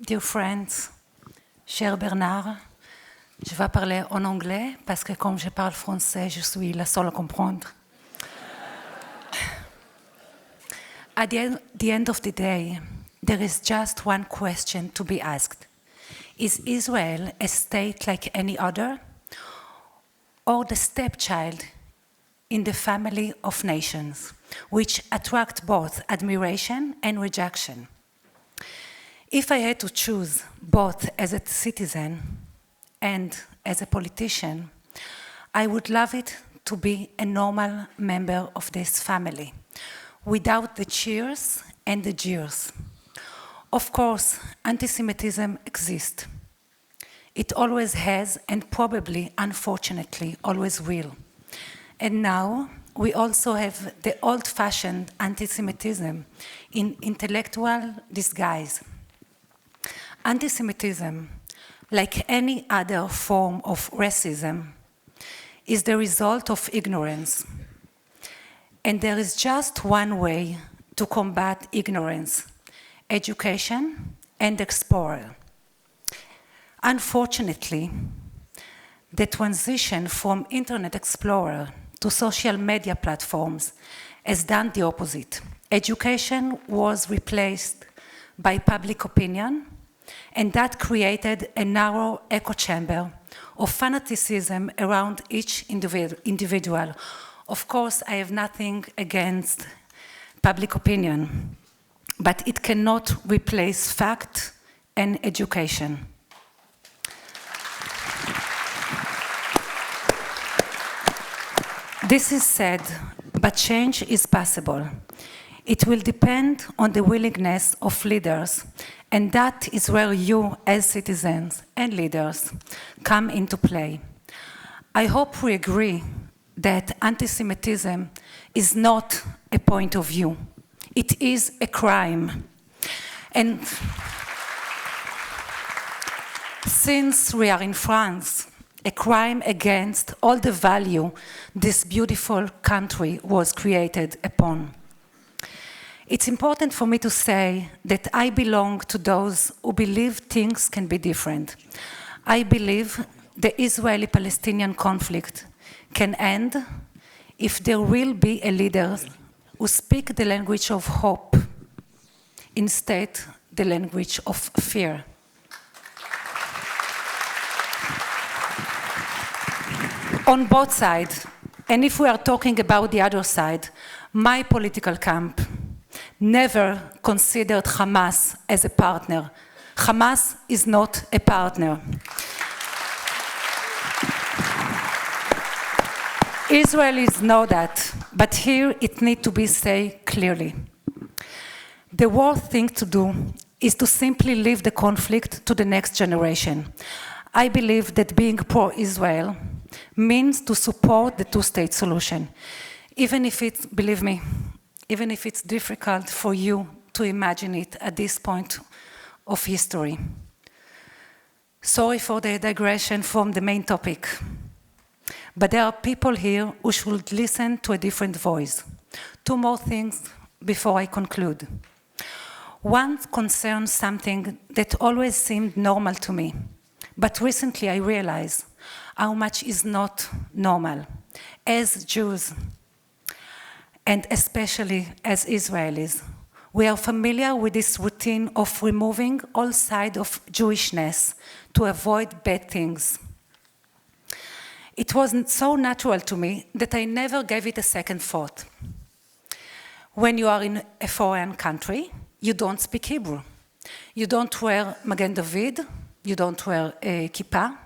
Dear friends, cher Bernard, je vais parler en anglais parce que comme je parle français, je suis la seule à comprendre. At the end of the day, there is just one question to be asked. Is Israel a state like any other, or the stepchild in the family of nations, which attract both admiration and rejection? If I had to choose both as a citizen and as a politician, I would love it to be a normal member of this family, without the cheers and the jeers. Of course, anti-Semitism exists. It always has, and probably, unfortunately, always will. And now, we also have the old-fashioned anti-Semitism in intellectual disguise. Anti-Semitism, like any other form of racism, is the result of ignorance. And there is just one way to combat ignorance: education and exposure. Unfortunately, the transition from Internet Explorer to social media platforms has done the opposite. Education was replaced by public opinion, and that created a narrow echo chamber of fanaticism around each individual. Of course, I have nothing against public opinion, but it cannot replace fact and education. This is sad, but change is possible. It will depend on the willingness of leaders, and that is where you, as citizens and leaders, come into play. I hope we agree that anti-Semitism is not a point of view. It is a crime. And since we are in France, a crime against all the value this beautiful country was created upon. It's important for me to say that I belong to those who believe things can be different. I believe the Israeli-Palestinian conflict can end if there will be a leader who speaks the language of hope instead the language of fear. On both sides, and if we are talking about the other side, my political camp never considered Hamas as a partner. Hamas is not a partner. Israelis know that, but here it needs to be said clearly. The worst thing to do is to simply leave the conflict to the next generation. I believe that being pro-Israel means to support the two-state solution, even if it's, believe me, even if it's difficult for you to imagine it at this point of history. Sorry for the digression from the main topic, but there are people here who should listen to a different voice. Two more things before I conclude. One concerns something that always seemed normal to me, but recently I realized how much is not normal. As Jews, and especially as Israelis, we are familiar with this routine of removing all sides of Jewishness to avoid bad things. It wasn't so natural to me that I never gave it a second thought. When you are in a foreign country, you don't speak Hebrew. You don't wear Magen David, you don't wear a kippah.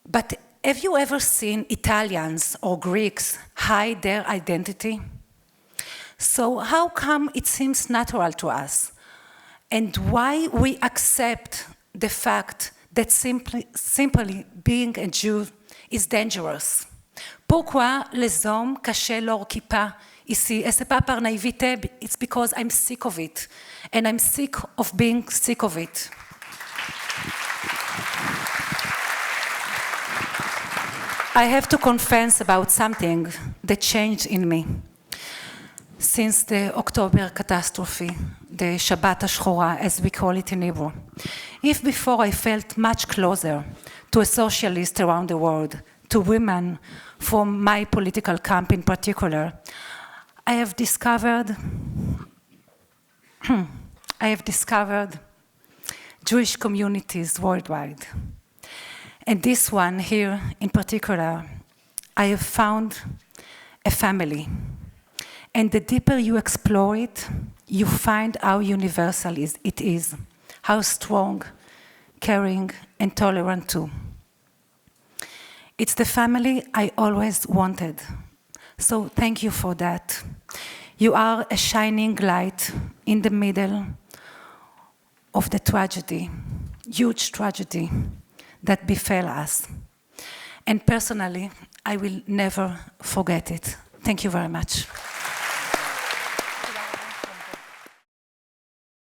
But have you ever seen Italians or Greeks hide their identity? So how come it seems natural to us? And why we accept the fact that simply being a Jew is dangerous? Pourquoi les hommes cachaient leur kippah ici? Et c'est pas par naïveté, it's because I'm sick of it. And I'm sick of being sick of it. I have to confess about something that changed in me. since the October catastrophe, the Shabbat HaShchora, as we call it in Hebrew. If before I felt much closer to a socialist around the world, to women from my political camp in particular, I have discovered Jewish communities worldwide. And this one here in particular, I have found a family. And the deeper you explore it, you find how universal it is, how strong, caring, and tolerant too. It's the family I always wanted. So thank you for that. You are a shining light in the middle of the tragedy, huge tragedy that befell us. And personally, I will never forget it. Thank you very much.